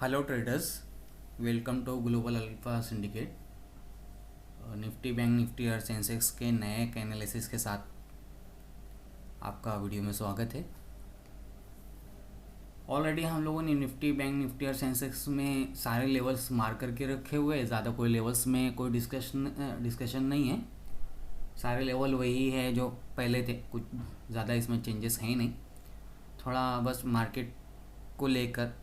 Hello traders, welcome to Global Alpha Syndicate. Nifty Bank Nifty और सेंसेक्स के नए एक एनालिसिस के साथ आपका वीडियो में स्वागत है। ऑलरेडी हम लोगों ने निफ्टी बैंक निफ्टी और सेंसेक्स में सारे लेवल्स मार्क करके रखे हुए हैं। ज़्यादा कोई लेवल्स में कोई डिस्कशन नहीं है। सारे लेवल वही है जो पहले थे, कुछ ज़्यादा इसमें चेंजेस हैं नहीं। थोड़ा बस मार्केट को लेकर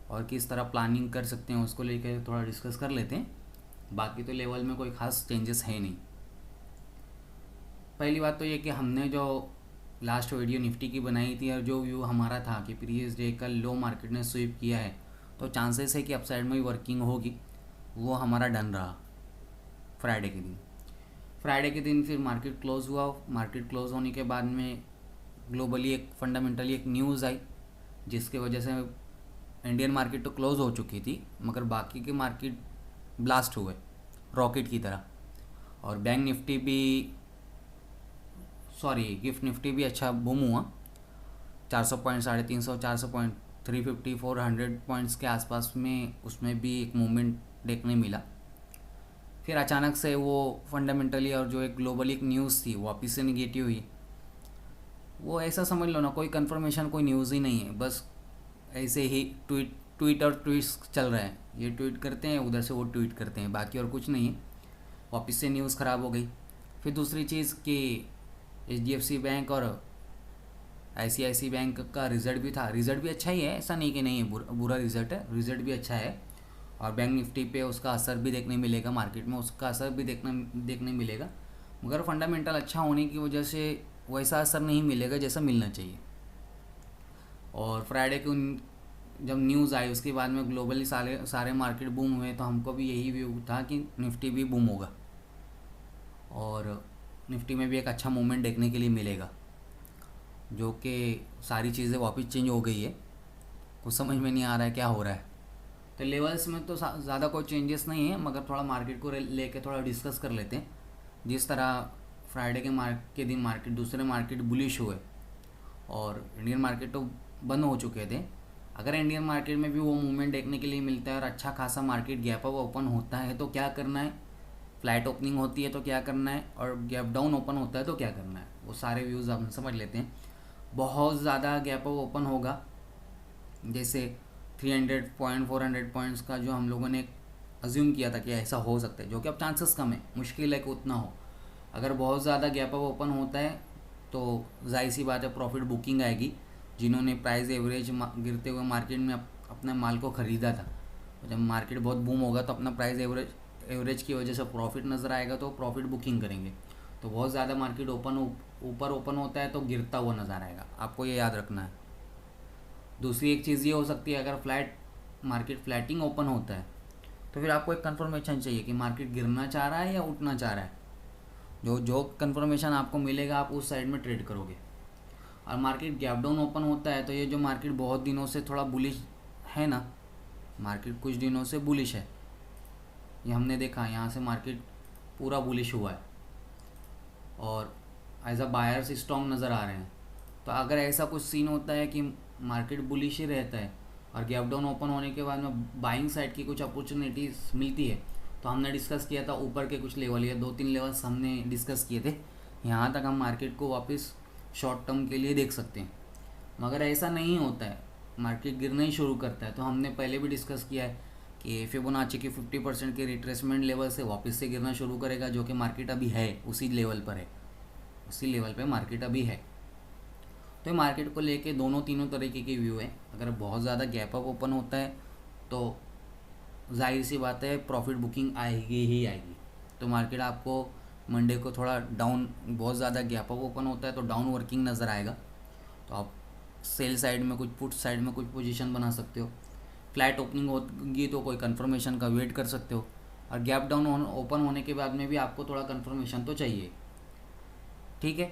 और किस तरह प्लानिंग कर सकते हैं उसको लेकर थोड़ा डिस्कस कर लेते हैं। बाकी तो लेवल में कोई ख़ास चेंजेस है नहीं। पहली बात तो ये कि हमने जो लास्ट वीडियो निफ्टी की बनाई थी और जो व्यू हमारा था कि प्रीवियस डे का लो मार्केट ने स्वीप किया है, तो चांसेस है कि अपसाइड में भी वर्किंग होगी, वो हमारा डन रहा। फ्राइडे के दिन फिर मार्केट क्लोज़ हुआ। मार्केट क्लोज़ होने के बाद में ग्लोबली एक फंडामेंटली एक न्यूज़ आई, जिसके वजह से इंडियन मार्केट तो क्लोज़ हो चुकी थी, मगर बाकी के मार्केट ब्लास्ट हुए रॉकेट की तरह। और बैंक निफ्टी भी गिफ्ट निफ्टी भी अच्छा बूम हुआ। 400 पॉइंट, 350, 400 पॉइंट, 350, 400 पॉइंट्स के आसपास में उसमें भी एक मूवमेंट देखने मिला। फिर अचानक से वो फंडामेंटली और जो एक ग्लोबली एक न्यूज़ थी वापस से निगेटिव हुई। वो ऐसा समझ लो ना, कोई कंफर्मेशन, कोई न्यूज़ ही नहीं है, बस ऐसे ही ट्वीट और ट्वीट्स चल रहे हैं। ये ट्वीट करते हैं, उधर से वो ट्वीट करते हैं, बाकी और कुछ नहीं है। वापस से न्यूज़ ख़राब हो गई। फिर दूसरी चीज़ कि HDFC बैंक और ICICI बैंक का रिज़ल्ट भी था। रिज़ल्ट भी अच्छा ही है, ऐसा नहीं कि नहीं है बुरा रिज़ल्ट है, रिज़ल्ट भी अच्छा है। और बैंक निफ्टी पे उसका असर भी देखने मिलेगा, मार्केट में उसका असर भी देखने मिलेगा, मगर फंडामेंटल अच्छा होने की वजह से वैसा असर नहीं मिलेगा जैसा मिलना चाहिए। और फ्राइडे को जब न्यूज़ आई उसके बाद में ग्लोबली सारे मार्केट बूम हुए, तो हमको भी यही व्यू था कि निफ्टी भी बूम होगा और निफ्टी में भी एक अच्छा मूवमेंट देखने के लिए मिलेगा। जो कि सारी चीज़ें वापस चेंज हो गई है, कुछ समझ में नहीं आ रहा है क्या हो रहा है। तो लेवल्स में तो ज़्यादा कोई चेंजेस नहीं है, मगर थोड़ा मार्केट को लेके थोड़ा डिस्कस कर लेते हैं। जिस तरह फ्राइडे के दिन मार्केट, दूसरे मार्केट बुलिश हुए और इंडियन मार्केट तो बंद हो चुके थे। अगर इंडियन मार्केट में भी वो मूवमेंट देखने के लिए मिलता है और अच्छा खासा मार्केट गैप अप ओपन होता है तो क्या करना है, फ्लैट ओपनिंग होती है तो क्या करना है, और गैप डाउन ओपन होता है तो क्या करना है, वो सारे व्यूज़ आप समझ लेते हैं। बहुत ज़्यादा गैप अप ओपन होगा, जैसे 300 पॉइंट 400 पॉइंट्स का जो हम लोगों ने अज्यूम किया था कि ऐसा हो सकता है, जो कि अब चांसेस कम है, मुश्किल है कि उतना हो। अगर बहुत ज़्यादा गैप अप ओपन होता है तो जाहिर सी बात है प्रॉफिट बुकिंग आएगी। जिन्होंने प्राइस एवरेज गिरते हुए मार्केट में अपने माल को ख़रीदा था, तो जब मार्केट बहुत बूम होगा तो अपना प्राइस एवरेज की वजह से प्रॉफिट नज़र आएगा, तो प्रॉफिट बुकिंग करेंगे। तो बहुत ज़्यादा मार्केट ऊपर ओपन होता है तो गिरता हुआ नज़र आएगा, आपको ये याद रखना है। दूसरी एक चीज़ ये हो सकती है, अगर मार्केट फ्लैटिंग ओपन होता है तो फिर आपको एक कंफर्मेशन चाहिए कि मार्केट गिरना चाह रहा है या उठना चाह रहा है। जो कंफर्मेशन आपको मिलेगा आप उस साइड में ट्रेड करोगे। और मार्केट गैप डाउन ओपन होता है तो ये जो मार्केट बहुत दिनों से थोड़ा बुलिश है ना, मार्केट कुछ दिनों से बुलिश है, ये हमने देखा। यहाँ से मार्केट पूरा बुलिश हुआ है और एज अ बायर्स स्ट्रॉन्ग नज़र आ रहे हैं। तो अगर ऐसा कुछ सीन होता है कि मार्केट बुलिश ही रहता है और गैप डाउन ओपन होने के बाद में बाइंग साइड की कुछ अपॉर्चुनिटीज़ मिलती है, तो हमने डिस्कस किया था ऊपर के कुछ लेवल या 2-3 लेवल्स हमने डिस्कस किए थे, यहाँ तक हम मार्केट को वापस शॉर्ट टर्म के लिए देख सकते हैं। मगर ऐसा नहीं होता है, मार्केट गिरना ही शुरू करता है, तो हमने पहले भी डिस्कस किया है कि फिबोनाची की 50% के रिट्रेसमेंट लेवल से वापस से गिरना शुरू करेगा, जो कि मार्केट अभी है उसी लेवल पर है, उसी लेवल पे मार्केट अभी है। तो मार्केट को लेके तीनों तरीके की व्यू है। अगर बहुत ज़्यादा गैप अप ओपन होता है तो जाहिर सी बात है प्रॉफिट बुकिंग आएगी ही आएगी। तो मार्केट आपको मंडे को थोड़ा डाउन, बहुत ज़्यादा गैप अप ओपन होता है तो डाउन वर्किंग नज़र आएगा, तो आप सेल साइड में कुछ, पुट साइड में कुछ पोजीशन बना सकते हो। फ्लैट ओपनिंग होगी तो कोई कंफर्मेशन का वेट कर सकते हो, और गैप डाउन ओपन होने के बाद में भी आपको थोड़ा कंफर्मेशन तो चाहिए, ठीक है।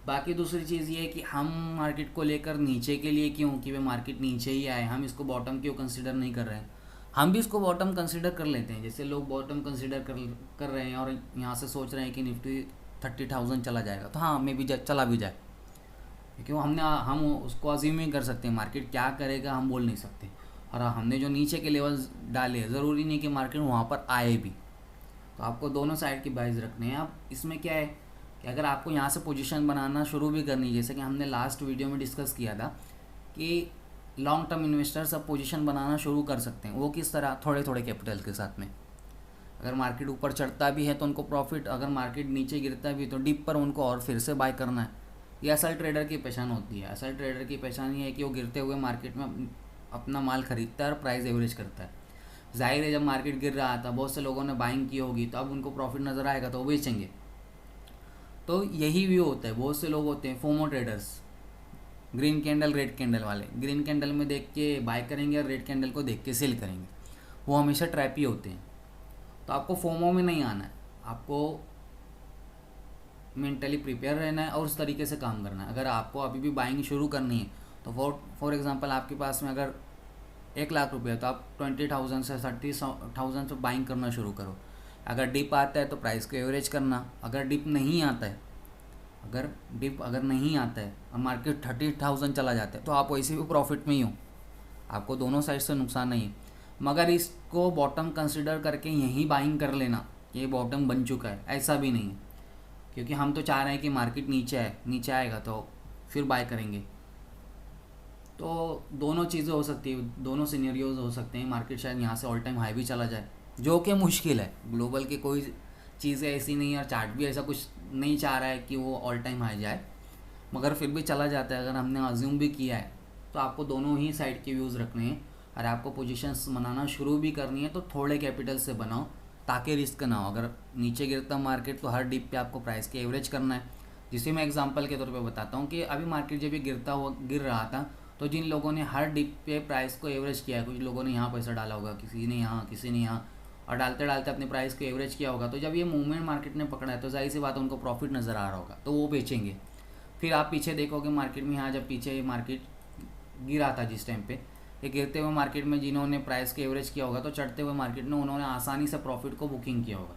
बाकी दूसरी चीज़ ये है कि हम मार्केट को लेकर नीचे के लिए क्यों, कि वे मार्केट नीचे ही आए, हम इसको बॉटम क्यों कंसिडर नहीं कर रहे हैं। हम भी इसको बॉटम कंसिडर कर लेते हैं, जैसे लोग बॉटम कंसिडर कर रहे हैं और यहाँ से सोच रहे हैं कि निफ्टी 30,000 चला जाएगा, तो हाँ मे भी चला भी जाए, क्यों हम उसको अज्यूम ही कर सकते हैं। मार्केट क्या करेगा हम बोल नहीं सकते, और हमने जो नीचे के लेवल्स डाले, ज़रूरी नहीं कि मार्केट वहाँ पर आए भी। तो आपको दोनों साइड की बाइज रखने हैं। अब इसमें क्या है कि अगर आपको यहाँ से पोजीशन बनाना शुरू भी करनी है, जैसे कि हमने लास्ट वीडियो में डिस्कस किया था कि लॉन्ग टर्म इन्वेस्टर्स अब पोजीशन बनाना शुरू कर सकते हैं। वो किस तरह? थोड़े थोड़े कैपिटल के साथ में। अगर मार्केट ऊपर चढ़ता भी है तो उनको प्रॉफिट, अगर मार्केट नीचे गिरता भी तो डिप पर उनको और फिर से बाय करना है। ये असल ट्रेडर की पहचान होती है। असल ट्रेडर की पहचान ये है कि वो गिरते हुए मार्केट में अपना माल खरीदता है और प्राइस एवरेज करता है। जाहिर है जब मार्केट गिर रहा था बहुत से लोगों ने बाइंग की होगी, तो अब उनको प्रॉफिट नज़र आएगा तो वो बेचेंगे। तो यही व्यू होता है। बहुत से लोग होते हैं FOMO traders, green candle red candle वाले। ग्रीन कैंडल में देख के बाय करेंगे और रेड कैंडल को देख के सेल करेंगे। वो हमेशा ट्रैप ही होते हैं। तो आपको फोमो में नहीं आना है, आपको मेंटली प्रिपेयर रहना है और उस तरीके से काम करना है। अगर आपको अभी भी बाइंग शुरू करनी है तो फॉर एग्जांपल आपके पास में अगर 1,00,000 रुपये है तो आप 20,000 से 30,000 से बाइंग करना शुरू करो। अगर डिप आता है तो प्राइस को एवरेज करना। अगर डिप नहीं आता है, अगर नहीं आता है और मार्केट 30,000 चला जाता है तो आप वैसे भी प्रॉफिट में ही हो, आपको दोनों साइड से नुकसान नहीं है। मगर इसको बॉटम कंसिडर करके यहीं बाइंग कर लेना, ये बॉटम बन चुका है, ऐसा भी नहीं है। क्योंकि हम तो चाह रहे हैं कि मार्केट नीचे आएगा तो फिर बाय करेंगे। तो दोनों चीज़ें हो सकती है, दोनों सिनेरियोज हो सकते हैं। मार्केट शायद यहाँ से ऑल टाइम हाई भी चला जाए, जो कि मुश्किल है। ग्लोबल की कोई चीज़ें ऐसी नहीं है और चार्ट भी ऐसा कुछ नहीं चाह रहा है कि वो ऑल टाइम हाई जाए, मगर फिर भी चला जाता है। अगर हमने अज्यूम भी किया है तो आपको दोनों ही साइड के व्यूज़ रखने हैं। और आपको पोजीशंस बनाना शुरू भी करनी है तो थोड़े कैपिटल से बनाओ ताकि रिस्क ना हो। अगर नीचे गिरता मार्केट तो हर डिप पे आपको प्राइस के एवरेज करना है। जिसे मैं एग्जांपल के तौर पे बताता हूँ कि अभी मार्केट जब भी गिर रहा था तो जिन लोगों ने हर डिप पे प्राइस को एवरेज किया है, कुछ लोगों ने यहाँ पैसा डाला होगा, किसी ने यहाँ और डालते डालते अपने प्राइस को एवरेज किया होगा, तो जब ये मूवमेंट मार्केट ने पकड़ा है तो जाहिर सी बात उनको प्रॉफिट नज़र आ रहा होगा तो वो बेचेंगे। फिर आप पीछे देखोगे मार्केट में, यहाँ जब पीछे मार्केट गिरा था जिस टाइम पे, ये गिरते हुए मार्केट में जिन्होंने प्राइस के एवरेज किया होगा तो चढ़ते हुए मार्केट में उन्होंने आसानी से प्रॉफिट को बुकिंग किया होगा।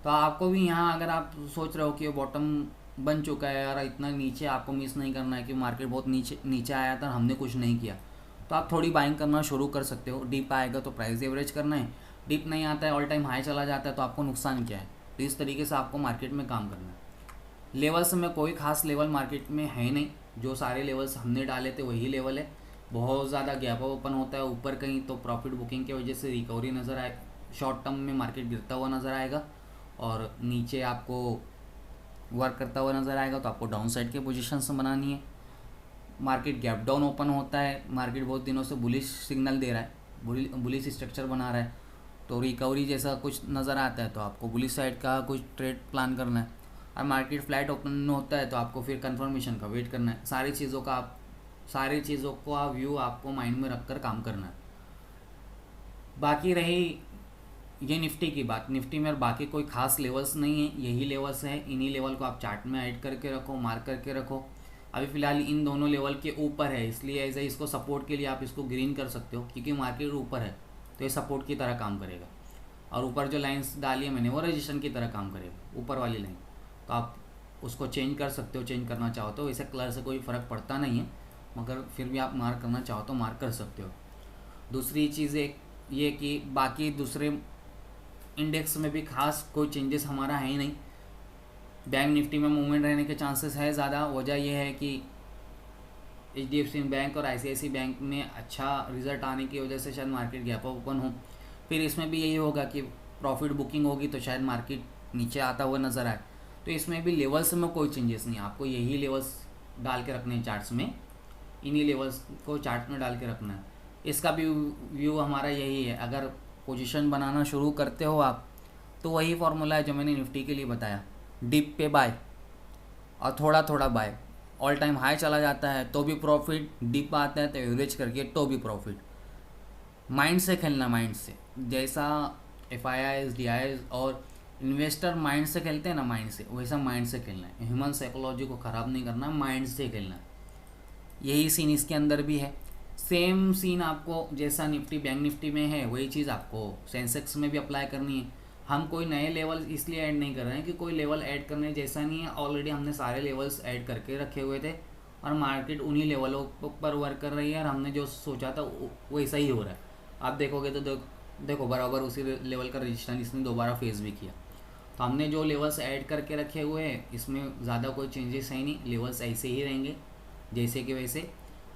तो आपको भी यहाँ अगर आप सोच रहे हो कि बॉटम बन चुका है यार, इतना नीचे आपको मिस नहीं करना है कि मार्केट बहुत नीचे आया था हमने कुछ नहीं किया, तो आप थोड़ी बाइंग करना शुरू कर सकते हो। डिप आएगा तो प्राइस एवरेज करना है, डिप नहीं आता है ऑल टाइम हाई चला जाता है तो आपको नुकसान क्या है। तो इस तरीके से आपको मार्केट में काम करना है। लेवल्स में कोई खास लेवल मार्केट में है नहीं, जो सारे लेवल्स हमने डाले थे वही लेवल है। बहुत ज़्यादा गैप ओपन होता है ऊपर कहीं तो प्रॉफिट बुकिंग की वजह से रिकवरी नज़र आए, शॉर्ट टर्म में मार्केट गिरता हुआ नज़र आएगा और नीचे आपको वर्क करता हुआ नज़र आएगा तो आपको डाउन साइड के पोजीशंस बनानी है। मार्केट गैप डाउन ओपन होता है, मार्केट बहुत दिनों से बुलिश सिग्नल दे रहा है, बुलिश स्ट्रक्चर बना रहा है, तो रिकवरी जैसा कुछ नज़र आता है तो आपको बुलिश साइड का कुछ ट्रेड प्लान करना है। और मार्केट फ्लैट ओपन होता है तो आपको फिर कंफर्मेशन का वेट करना है। सारी चीज़ों को आप व्यू आपको माइंड में रखकर काम करना है। बाकी रही ये निफ्टी की बात, निफ्टी में और बाकी कोई खास लेवल्स नहीं है, यही लेवल्स हैं। इन्हीं लेवल को आप चार्ट में ऐड करके रखो, मार्क करके रखो। अभी फ़िलहाल इन दोनों लेवल के ऊपर है, इसलिए ऐसे इसको सपोर्ट के लिए आप इसको ग्रीन कर सकते हो, क्योंकि मार्केट ऊपर है तो ये सपोर्ट की तरह काम करेगा। और ऊपर जो लाइंस डाली है मैंने वो रजिस्ट्रेशन की तरह काम करेगा, ऊपर वाली लाइन। तो आप उसको चेंज कर सकते हो, चेंज करना चाहो तो। वैसे कलर से कोई फ़र्क पड़ता नहीं है, मगर फिर भी आप मार्क करना चाहो तो मार्क कर सकते हो। दूसरी चीज़ ये कि बाकी दूसरे इंडेक्स में भी खास कोई चेंजेस हमारा है ही नहीं। बैंक निफ्टी में मूवमेंट रहने के चांसेस है ज़्यादा। वजह यह है कि HDFC बैंक और ICICI बैंक में अच्छा रिजल्ट आने की वजह से शायद मार्केट गैप ओपन हो। फिर इसमें भी यही होगा कि प्रॉफिट बुकिंग होगी तो शायद मार्केट नीचे आता हुआ नज़र आए। तो इसमें भी लेवल्स में कोई चेंजेस नहीं, आपको यही लेवल्स डाल के रखने हैं चार्ट्स में, इन्हीं लेवल्स को चार्ट में डाल के रखना है। इसका भी व्यू हमारा यही है। अगर पोजीशन बनाना शुरू करते हो आप तो वही फार्मूला है जो मैंने निफ्टी के लिए बताया, डिप पे बाय और थोड़ा थोड़ा बाय। ऑल टाइम हाई चला जाता है तो भी प्रॉफिट, डिप आता है तो एवरेज करके तो भी प्रॉफिट। माइंड से खेलना, माइंड से, जैसा FIIs DIIs और इन्वेस्टर माइंड से खेलते हैं ना, माइंड से, वैसा माइंड से खेलना है। ह्यूमन साइकोलॉजी को ख़राब नहीं करना, माइंड से खेलना है। यही सीन इसके अंदर भी है। सेम सीन आपको जैसा निफ्टी बैंक निफ्टी में है वही चीज़ आपको सेंसेक्स में भी अप्लाई करनी है। हम कोई नए लेवल इसलिए ऐड नहीं कर रहे हैं कि कोई लेवल ऐड करने जैसा नहीं है, ऑलरेडी हमने सारे लेवल्स ऐड करके रखे हुए थे और मार्केट उन्हीं लेवलों पर वर्क कर रही है, और हमने जो सोचा था वैसा ही हो रहा है। आप देखोगे तो देखो बराबर उसी लेवल का रजिस्ट्रेशन इसने दोबारा फेस भी किया। तो हमने जो लेवल्स ऐड करके रखे हुए हैं इसमें ज़्यादा कोई चेंजेस है नहीं, लेवल्स ऐसे ही रहेंगे जैसे कि वैसे।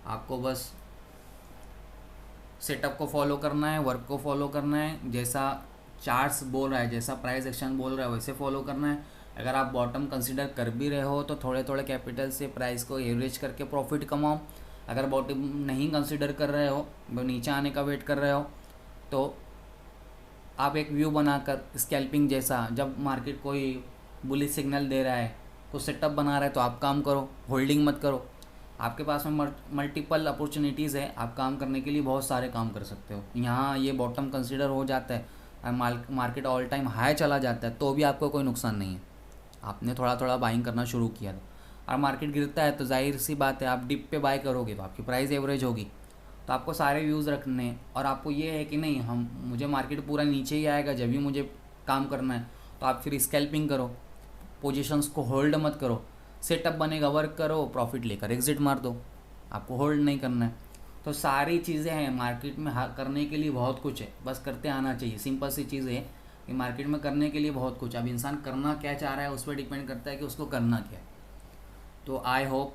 आपको बस सेटअप को फॉलो करना है, वर्क को फॉलो करना है, जैसा चार्ट्स बोल रहा है, जैसा प्राइस एक्शन बोल रहा है वैसे फॉलो करना है। अगर आप बॉटम कंसीडर कर भी रहे हो तो थोड़े थोड़े कैपिटल से प्राइस को एवरेज करके प्रॉफिट कमाओ। अगर बॉटम नहीं कंसीडर कर रहे हो, नीचे आने का वेट कर रहे हो, तो आप एक व्यू बनाकर स्कैल्पिंग जैसा, जब मार्केट कोई बुलिश सिग्नल दे रहा है, कुछ सेटअप बना रहा है तो आप काम करो, होल्डिंग मत करो। आपके पास में मल्टीपल अपॉर्चुनिटीज़ है, आप काम करने के लिए बहुत सारे काम कर सकते हो। यहाँ ये बॉटम कंसीडर हो जाता है और मार्केट ऑल टाइम हाई चला जाता है तो भी आपको कोई नुकसान नहीं है, आपने थोड़ा थोड़ा बाइंग करना शुरू किया। और मार्केट गिरता है तो जाहिर सी बात है आप डिप पे बाय करोगे तो आपकी प्राइस एवरेज होगी। तो आपको सारे व्यूज़ रखने हैं, और आपको ये है कि नहीं मुझे मार्केट पूरा नीचे ही आएगा जब भी मुझे काम करना है, तो आप फिर स्कैल्पिंग करो, पोजीशंस को होल्ड मत करो। सेटअप बनेगा, वर्क करो, प्रॉफिट लेकर एग्जिट मार दो, आपको होल्ड नहीं करना है। तो सारी चीज़ें हैं मार्केट में, करने के लिए बहुत कुछ है, बस करते आना चाहिए। सिंपल सी चीज़ है कि मार्केट में करने के लिए बहुत कुछ, अब इंसान करना क्या चाह रहा है उस पर डिपेंड करता है कि उसको करना क्या है। तो आई होप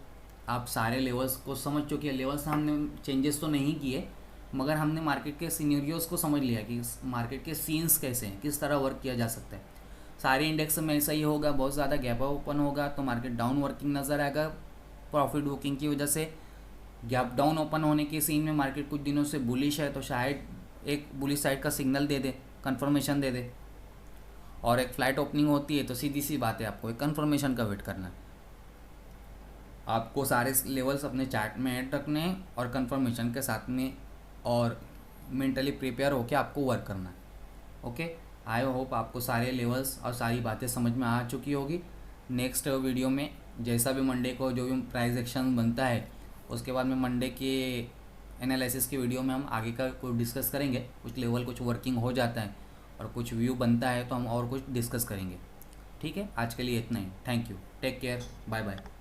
आप सारे लेवल्स को समझ चुके हैं। लेवल्स हमने चेंजेस तो नहीं किए, मगर हमने मार्केट के सीनेरियोज़ को समझ लिया कि मार्केट के सीन्स कैसे हैं, किस तरह वर्क किया जा सकता है। सारे इंडेक्स में ऐसा ही होगा, बहुत ज़्यादा गैप ओपन होगा तो मार्केट डाउन वर्किंग नज़र आएगा प्रॉफिट बुकिंग की वजह से। गैप डाउन ओपन होने के सीन में मार्केट कुछ दिनों से बुलिश है तो शायद एक बुलिश साइड का सिग्नल दे दे, कंफर्मेशन दे दे। और एक फ्लैट ओपनिंग होती है तो सीधी सी बात है आपको एक कंफर्मेशन का वेट करना है। आपको सारे लेवल्स अपने चार्ट में ऐड रखने हैं और कंफर्मेशन के साथ में, और मेंटली प्रिपेयर होकर आपको वर्क करना है। ओके, आई होप आपको सारे लेवल्स और सारी बातें समझ में आ चुकी होगी। नेक्स्ट वीडियो में जैसा भी मंडे को जो भी प्राइस एक्शन बनता है उसके बाद में मंडे के एनालिसिस की वीडियो में हम आगे का कुछ डिस्कस करेंगे। कुछ लेवल कुछ वर्किंग हो जाता है और कुछ व्यू बनता है तो हम और कुछ डिस्कस करेंगे। ठीक है, आज के लिए इतना ही। Thank you, take care, bye bye.